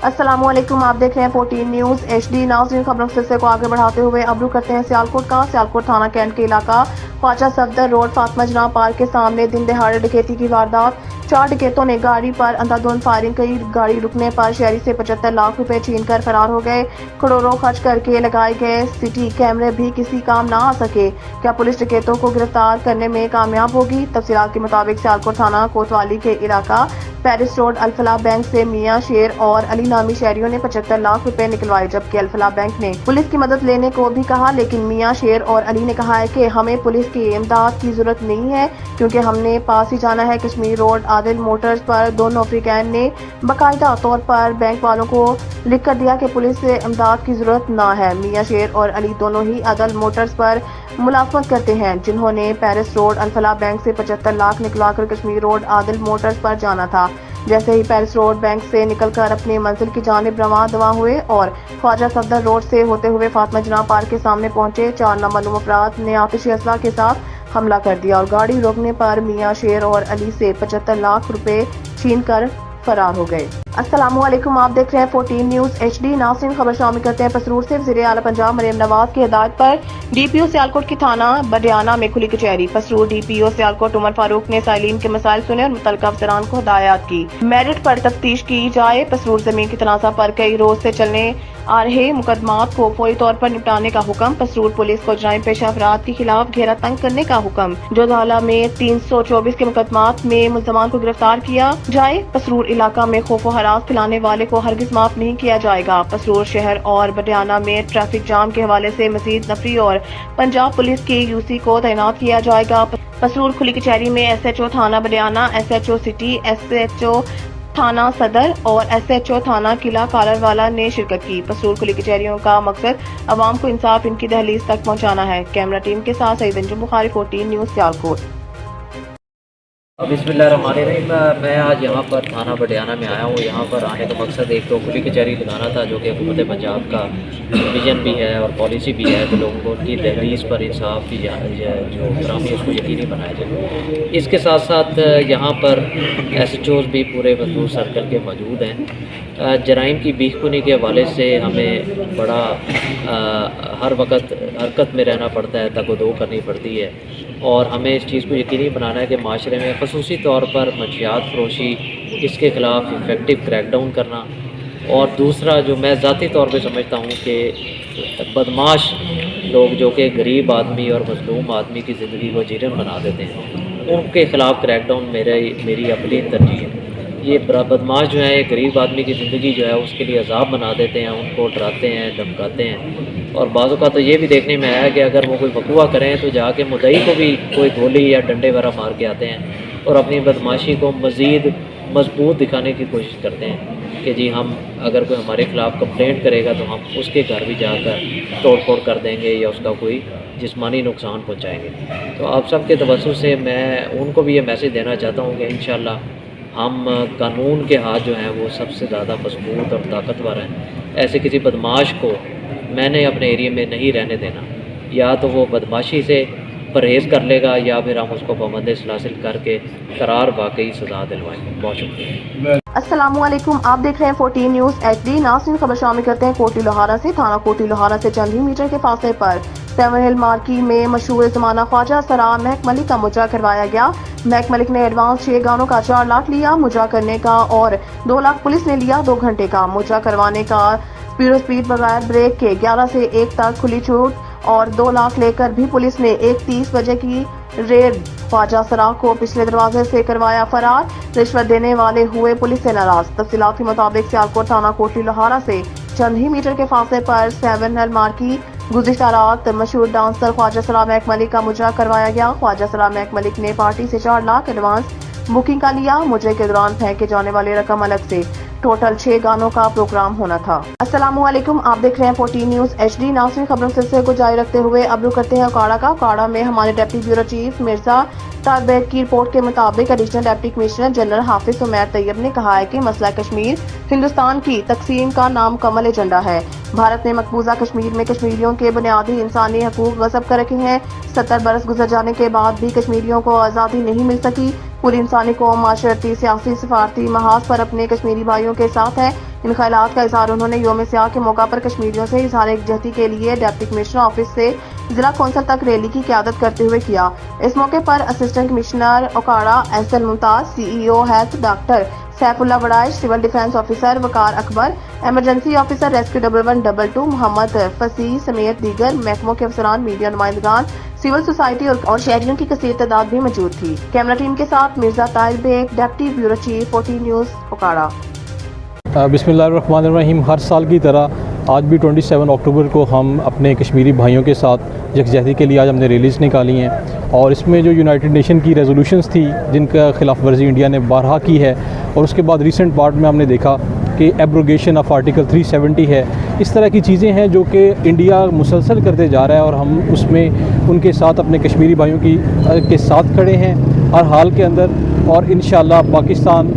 अस्सलामुअलैकुम, आप देख रहे हैं 14 न्यूज HD। नाज़रीन, खबरों के सिलसिले को आगे बढ़ाते हुए अब रुख करते हैं सियालकोट थाना कैंट के इलाका ख्वाजा सफदर रोड फातिमा जनाब पार्क के सामने दिन दहाड़े डकैती की वारदात। 4 डकैतों ने गाड़ी पर अंधाधुंध फायरिंग की। गाड़ी रुकने पर शहरी से 75 लाख रुपए छीनकर फरार हो गए। करोड़ों खर्च करके लगाए गए सिटी कैमरे भी किसी काम ना आ सके। क्या पुलिस डकैतों को गिरफ्तार करने में कामयाब होगी? तफसीलात के मुताबिक सियालकोट थाना कोतवाली के इलाका पेरिस रोड अल-फलाह बैंक से मियां शेर और अली नामी शहरियों ने 75 लाख रुपए निकलवाए, जबकि अल-फलाह बैंक ने पुलिस की मदद लेने को भी कहा, लेकिन मियां शेर और अली ने कहा है कि हमें पुलिस की इमदाद की जरूरत नहीं है क्योंकि हमने पास ही जाना है। कश्मीर रोड आदिल मोटर्स पर दोनों अफ्रीकैन ने बाकायदा तौर पर बैंक वालों को लिख कर दिया कि पुलिस से इमदाद की जरूरत ना है। मियां शेर और अली दोनों ही आदिल मोटर्स पर मुलाजमत करते हैं, जिन्होंने पेरिस रोड अल-फलाह बैंक से 75 लाख निकलवाकर कश्मीर रोड आदिल मोटर्स पर जाना था। जैसे ही पेरिस रोड बैंक से निकलकर अपनी मंजिल की जानिब रवां दवा हुए और ख्वाजा सफदर रोड से होते हुए फातिमा जनाब पार्क के सामने पहुंचे, 4 नामालूम अफराद ने आतिशी असला के साथ हमला कर दिया और गाड़ी रोकने पर मियां शेर और अली से 75 लाख रुपए छीन कर फरार हो गए। अस्सलामुअलैकुम, आप देख रहे हैं 14 न्यूज HD। नाज़रीन, खबर शामिल करते हैं पसरूर से। वज़ीर आला पंजाब मरियम नवाज की हिदायत पर DPO सियालकोट की थाना बडियाना में खुली कचहरी। पसरूर DPO सियालकोट उमर फारूक ने साइलिन के मसाइल सुने और मुतल्लिका अफसरान को हिदायत की मेरिट पर तफ्तीश की जाए। पसरूर जमीन की तनाज़ा पर कई रोज से चलने आ रहे मुकदमात को फौरी तौर पर निपटाने का हुक्म। पसरूर पुलिस को जराइम पेशा अफराद के खिलाफ घेरा तंग करने का हुक्म। जोधाला में 324 के मुकदमात में मुल्ज़मान को गिरफ्तार किया जाए। पसरूर इलाका में खौफ हरास फैलाने वाले को हरगिज माफ नहीं किया जाएगा। पसरूर शहर और बडियाना में ट्रैफिक जाम के हवाले से मजीद नफरी और पंजाब पुलिस के UC को तैनात किया जाएगा। पसरूर खुली कचहरी में SHO थाना बडियाना, SHO सिटी, SHO थाना सदर और SHO थाना किला कालरवाला ने शिरकत की। पसरूर खुली कचहरियों का मकसद अवाम को इंसाफ इनकी दहलीज तक पहुंचाना है। कैमरा टीम के साथ सईद अंजुम बुखारी, 14 न्यूज सियालकोट। बिस्मिल्लाहिर्रहमानिर्रहीम। मैं आज यहाँ पर थाना बडियाना में आया हूँ। यहाँ पर आने का मकसद एक तो खुली कचहरी लगाना था, जो कि हुकूमत पंजाब का विजन भी है और पॉलिसी भी है कि लोगों को उनकी दहलीज पर इंसाफ की जो फराहमी है उसको यकीनी बनाया जाए। इसके साथ साथ यहाँ पर SHOs भी पूरे मजदूर सर्कल के मौजूद हैं। जराइम की बीखकुनी के हवाले से हमें बड़ा हर वक्त हरकत में रहना पड़ता है, तगोदो करनी पड़ती है और हमें इस चीज़ को यकीनी बनाना है कि माशरे में ख़ुसूसी तौर पर मंशियात फरोशी, इसके ख़िलाफ़ इफ़ेक्टिव क्रैकडाउन करना। और दूसरा जो मैं ज़ाती तौर पे समझता हूँ कि बदमाश लोग जो कि गरीब आदमी और मज़लूम आदमी की ज़िंदगी को जीरन बना देते हैं, उनके ख़िलाफ़ क्रैकडाउन मेरी अपनी तरजीह है। ये बदमाश जो है गरीब आदमी की ज़िंदगी जो है उसके लिए अजाब बना देते हैं, उनको डराते हैं, धमकाते हैं और बाज़ों का तो ये भी देखने में आया कि अगर वो कोई वकूआ करें तो जाके मुद्दई को भी कोई गोली या डंडे वगैरह मार के आते हैं और अपनी बदमाशी को मज़ीद मजबूत दिखाने की कोशिश करते हैं कि जी हम अगर कोई हमारे ख़िलाफ़ कंप्लेंट करेगा तो हम उसके घर भी जाकर तोड़ फोड़ कर देंगे या उसका कोई जिस्मानी नुकसान पहुँचाएँगे। तो आप सब के तवज्जुह से मैं उनको भी ये मैसेज देना चाहता हूँ कि इंशाअल्लाह हम कानून के हाथ जो हैं वो सबसे ज़्यादा मजबूत और ताकतवर हैं। ऐसे किसी बदमाश को मैंने अपने एरिया में नहीं रहने देना। या तो वो बदमाशी से परहेज़ कर लेगा या फिर हम उसको पाबंदी हासिल करके करार वाकई सज़ा दिलवाएंगे। बहुत शुक्रिया। अस्सलामुअलैकुम, आप देख रहे हैं 14 न्यूज HD। नाज़रीन, खबर शामिल करते हैं कोटी लोहारा से। थाना कोटी लोहारा से चंद ही मीटर के फासले पर 7 हिल मार्की में मशहूर ज़माना ख्वाजा सरा महक मलिक का मुजरा करवाया गया। महक मलिक ने एडवांस 6 गानों का 4 लाख लिया मुजरा करने का और 2 लाख पुलिस ने लिया 2 घंटे का। मुजरा करवाने का स्पीड बगैर ब्रेक के 11 से 1 तक खुली छूट और 2 लाख लेकर भी पुलिस ने 1:30 बजे की रेड। ख्वाजा सरा को पिछले दरवाजे से करवाया फरार, रिश्वत देने वाले हुए पुलिस से नाराज। तफसीलात के मुताबिक सियालकोट थाना कोटी लोहारा से चंद ही मीटर के फासले पर 7 हिल मार्की गुज़िश्ता रात मशहूर डांसर ख्वाजा सरा महक मलिक का मुजरा करवाया गया। ख्वाजा सरा महक मलिक ने पार्टी से 4 लाख एडवांस बुकिंग का लिया। मुजरे के दौरान फेंके जाने वाली रकम अलग से। टोटल 6 गानों का प्रोग्राम होना था। अस्सलामुअलैकुम, आप देख रहे हैं 14 न्यूज HD। नाज़रीन, खबरों के सिलसिले को जारी रखते हुए अब रुख करते हैं उकाड़ा का। उकाड़ा में हमारे डिप्टी ब्यूरो चीफ मिर्जा तारबेग की रिपोर्ट के मुताबिक एडिशनल डिप्टी कमिश्नर जनरल हाफिज उमैर तैयब ने कहा है कि मसला कश्मीर हिंदुस्तान की तकसीम का नामुकम्मल एजेंडा है। भारत ने मकबूजा कश्मीर में कश्मीरियों के बुनियादी इंसानी हकूक गस्ब कर रखे हैं। 70 बरस गुजर जाने के बाद भी कश्मीरियों को आज़ादी नहीं मिल सकी। पूरी इंसानी कौम माशरती, सियासी, सफारती महाज पर अपने कश्मीरी भाइयों के साथ है। ان خیالات کا اظہار انہوں نے یوم سیاہ کے موقع پر کشمیریوں سے اظہار یکجہتی کے لیے ڈپٹی کمشنر آفس سے ضلع کونسل تک ریلی کی قیادت کرتے ہوئے کیا۔ اس موقع پر assistant commissioner Okara S L Mumtaz, C E O health doctor Saifullah Waraich, civil defence officer Waqar Akbar, emergency officer rescue 1122 Muhammad Fasih سمیت دیگر محکموں کے افسران، میڈیا نمائندگان، سول سوسائٹی اور شہریوں کی کثیر تعداد بھی موجود تھی۔ کیمرہ ٹیم کے ساتھ Mirza Tahir Baig, deputy bureau chief 14 news Okara. بسم اللہ الرحمن الرحیم۔ ہر سال کی طرح آج بھی 27 اکتوبر کو ہم اپنے کشمیری بھائیوں کے ساتھ یکجہتی کے لیے آج ہم نے ریلیز نکالی ہیں، اور اس میں جو یونائٹڈ نیشن کی ریزولوشنز تھی جن کا خلاف ورزی انڈیا نے بارہا کی ہے، اور اس کے بعد ریسنٹ پارٹ میں ہم نے دیکھا کہ ایبروگیشن آف آرٹیکل 370 ہے، اس طرح کی چیزیں ہیں جو کہ انڈیا مسلسل کرتے جا رہا ہے، اور ہم اس میں ان کے ساتھ اپنے کشمیری بھائیوں کے ساتھ کھڑے ہیں ہر حال کے اندر، اور انشاءاللہ پاکستان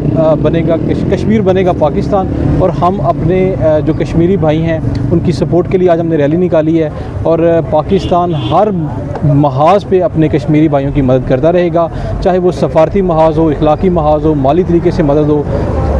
بنے گا، کشمیر بنے گا پاکستان، اور ہم اپنے جو کشمیری بھائی ہیں ان کی سپورٹ کے لیے آج ہم نے ریلی نکالی ہے، اور پاکستان ہر محاذ پہ اپنے کشمیری بھائیوں کی مدد کرتا رہے گا، چاہے وہ سفارتی محاذ ہو، اخلاقی محاذ ہو، مالی طریقے سے مدد ہو۔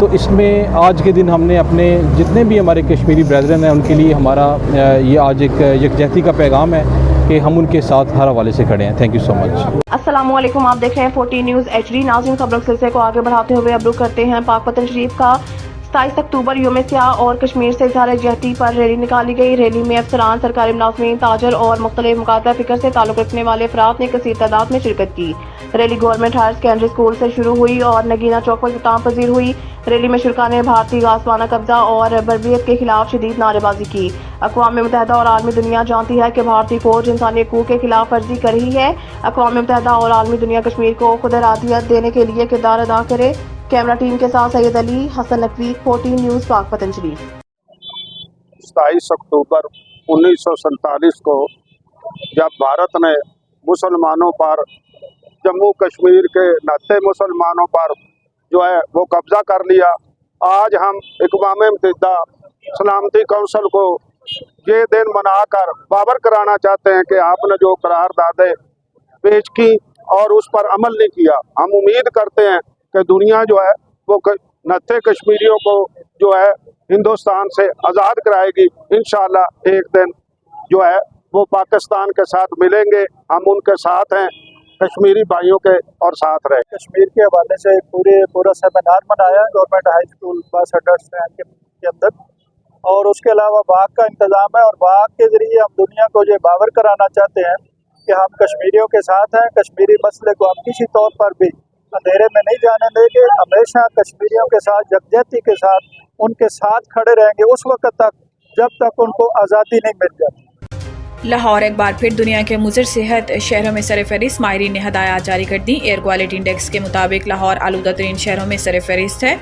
تو اس میں آج کے دن ہم نے اپنے جتنے بھی ہمارے کشمیری برادرن ہیں ان کے لیے ہمارا یہ آج ایک یکجہتی کا پیغام ہے کہ ہم ان کے ساتھ ہر حوالے سے کھڑے ہیں۔ تھینک یو سو مچ۔ السلام علیکم، آپ دیکھ رہے ہیں 14 نیوز HD۔ ناظرین، خبروں کے سلسلے کو آگے بڑھاتے ہوئے اب رخ کرتے ہیں پاک وطن شریف کا۔ 27 اکتوبر یوم سیاہ اور کشمیر سے اظہار یکجہتی پر ریلی نکالی گئی۔ ریلی میں افسران، سرکاری ملازمین، تاجر اور مختلف مقاطع فکر سے تعلق رکھنے والے افراد نے کثیر تعداد میں شرکت کی۔ Rally government higher secondary school سے شروع ہوئی اور نگینہ چوک پر اختتام پذیر ہوئی۔ ریلی میں شرکاء نے بھارتی غاصبانہ قبضہ اور بربریت کے خلاف شدید نعرے بازی کی۔ اقوام متحدہ اور عالمی دنیا جانتی ہے کہ بھارتی فوج انسانی حقوق کے خلاف ورزی کر رہی ہے۔ اقوام متحدہ اور عالمی دنیا کشمیر کو خود ارادیت دینے کے لیے کردار ادا کرے۔ کیمرہ ٹیم کے ساتھ سید علی، حسن نقوی، 14 نیوز پاک وطن شریف۔ 27 اکتوبر 1947 کو جب بھارت نے مسلمانوں پر، جموں کشمیر کے 29 مسلمانوں پر جو ہے وہ قبضہ کر لیا، آج ہم اقوام متحدہ سلامتی کونسل کو یہ دن منا کر باور کرانا چاہتے ہیں کہ آپ نے جو قراردادیں پیش کی اور اس پر عمل نہیں کیا۔ ہم امید کرتے ہیں کہ دنیا جو ہے وہ 29 کشمیریوں کو جو ہے ہندوستان سے آزاد کرائے گی۔ انشاءاللہ ایک دن جو ہے وہ پاکستان کے ساتھ ملیں گے، ہم ان کے ساتھ ہیں، کشمیری بھائیوں کے اور ساتھ رہے۔ کشمیر کے حوالے سے پورا سیمینار منایا گورنمنٹ ہائی اسکول بس اڈا کے اندر، اور اس کے علاوہ باغ کا انتظام ہے، اور باغ کے ذریعے ہم دنیا کو یہ باور کرانا چاہتے ہیں کہ ہم کشمیریوں کے ساتھ ہیں، کشمیری مسئلے کو ہم کسی طور پر بھی اندھیرے میں نہیں جانے دیں گے، ہمیشہ کشمیریوں کے ساتھ یکجہتی کے ساتھ ان کے ساتھ کھڑے رہیں گے اس وقت تک جب تک ان کو آزادی نہیں مل جاتی۔ لاہور ایک بار پھر دنیا کے مضر صحت شہروں میں سرفہرست، ماہرین نے ہدایات جاری کر دی۔ ایئر کوالٹی انڈیکس کے مطابق لاہور آلودہ ترین شہروں میں سرفہرست ہے،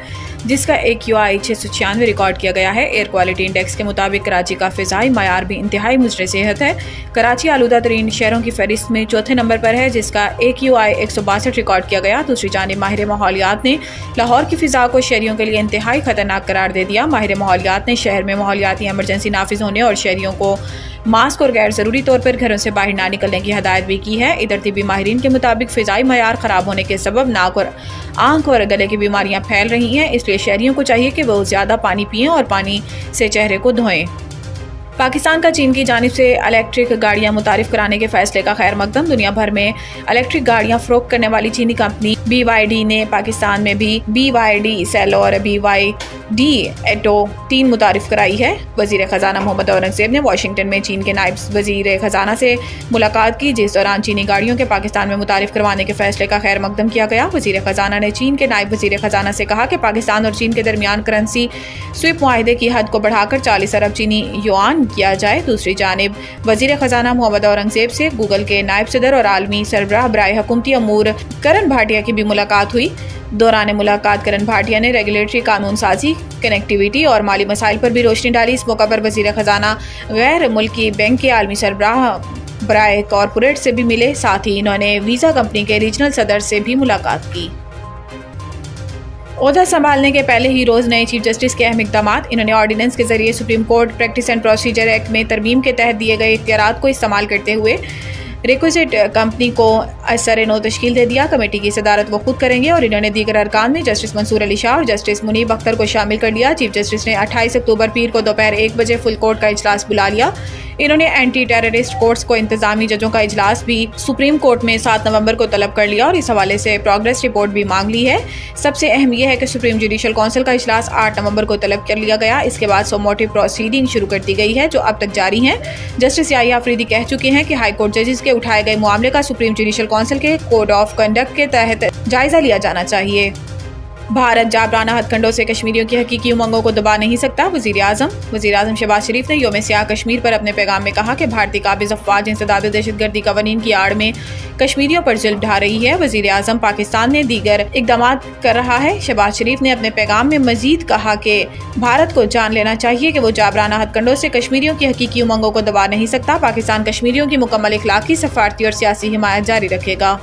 جس کا AQI 696 ریکارڈ کیا گیا ہے۔ ایئر کوالٹی انڈیکس کے مطابق کراچی کا فضائی معیار بھی انتہائی مضر صحت ہے۔ کراچی آلودہ ترین شہروں کی فہرست میں چوتھے نمبر پر ہے، جس کا AQI 162 ریکارڈ کیا گیا۔ دوسری جانب ماہر ماحولیات نے لاہور کی فضا کو شہریوں کے لیے انتہائی خطرناک قرار دے دیا۔ ماہر ماحولیات نے شہر میں ماحولیاتی ایمرجنسی نافذ ہونے اور شہریوں کو ماسک اور غیر ضروری طور پر گھروں سے باہر نہ نکلنے کی ہدایت بھی کی ہے۔ ادھر طبی ماہرین کے مطابق فضائی معیار خراب ہونے کے سبب ناک اور آنکھ اور گلے کی بیماریاں پھیل رہی ہیں، اس لیے شہریوں کو چاہیے کہ وہ زیادہ پانی پئیں اور پانی سے چہرے کو دھوئیں۔ پاکستان کا چین کی جانب سے الیکٹرک گاڑیاں متعارف کرانے کے فیصلے کا خیر مقدم۔ دنیا بھر میں الیکٹرک گاڑیاں فروخت کرنے والی چینی کمپنی BYD نے پاکستان میں بھی BYD سیل اور BYD ایٹو 3 متعارف کرائی ہے۔ وزیر خزانہ محمد اورنگزیب نے واشنگٹن میں چین کے نائب وزیر خزانہ سے ملاقات کی، جس دوران چینی گاڑیوں کے پاکستان میں متعارف کروانے کے فیصلے کا خیر مقدم کیا گیا۔ وزیر خزانہ نے چین کے نائب وزیر خزانہ سے کہا کہ پاکستان اور چین کے درمیان کرنسی سویپ معاہدے کی حد کو بڑھا کر 40 ارب چینی یوان کیا جائے۔ دوسری جانب وزیر خزانہ محمد اورنگزیب سے گوگل کے نائب صدر اور عالمی سربراہ برائے حکومتی امور کرن بھاٹیا کی بھی ملاقات ہوئی۔ دوران ملاقات کرن بھاٹیا نے ریگولیٹری قانون سازی، کنیکٹیویٹی اور مالی مسائل پر بھی روشنی ڈالی۔ اس موقع پر وزیر خزانہ غیر ملکی بینک کے عالمی سربراہ برائے کارپوریٹ سے بھی ملے، ساتھ ہی انہوں نے ویزا کمپنی کے ریجنل صدر سے بھی ملاقات کی۔ عہدہ سنبھالنے کے پہلے ہی روز نئے چیف جسٹس کے اہم اقدامات۔ انہوں نے آرڈیننس کے ذریعے supreme court practice and procedure act میں ترمیم کے تحت دیے گئے اختیارات کو استعمال کرتے ہوئے रिक्विजिट कंपनी को असर नो तश्कील दे दिया। कमेटी की सदारत वो खुद करेंगे और इन्होंने दीगर अरकान में जस्टिस मंसूर अली शाह और जस्टिस मुनीब अख्तर को शामिल कर लिया। चीफ जस्टिस ने 28 अक्टूबर पीर को दोपहर 1 बजे फुल कोर्ट का इजलास बुला लिया। इन्होंने एंटी टेररिस्ट कोर्ट्स को इंतजामी जजों का इजलास भी सुप्रीम कोर्ट में 7 नवंबर को तलब कर लिया और इस हवाले से प्रोग्रेस रिपोर्ट भी मांग ली है। सबसे अहम यह है कि सुप्रीम जुडिशल काउंसिल का इजलास 8 नवंबर को तलब कर लिया गया। इसके बाद सोमोटिव प्रोसीडिंग शुरू कर दी गई है जो अब तक जारी हैं। जस्टिस याहिया अफरीदी कह चुके हैं कि हाई कोर्ट जजेस के उठाए गए मामले का सुप्रीम जुडिशल काउंसिल के कोड ऑफ कंडक्ट के तहत जायजा लिया जाना चाहिए। भारत जाबराना हथकंडों से कश्मीरियों की हकीकी उमंगों को दबा नहीं सकता। वज़ीर आज़म शहबाज शरीफ ने यौम सियाह कश्मीर पर अपने पैगाम में कहा कि भारतीय काबिज़ अफवाज इंसदाद दहशतगर्दी कवानीन की आड़ में कश्मीरियों पर जुल्म ढा रही है। वज़ीर आज़म पाकिस्तान ने दीगर इक़दामात कर रहा है। शहबाज शरीफ ने अपने पैगाम में मजीद कहा कि भारत को जान लेना चाहिए कि वो जाबराना हथकंडों से कश्मीरियों की हकीकी उमंगों को दबा नहीं सकता। पाकिस्तान कश्मीरियों की मुकम्मल इखलाकी, सफारती और सियासी हिमायत जारी रखेगा।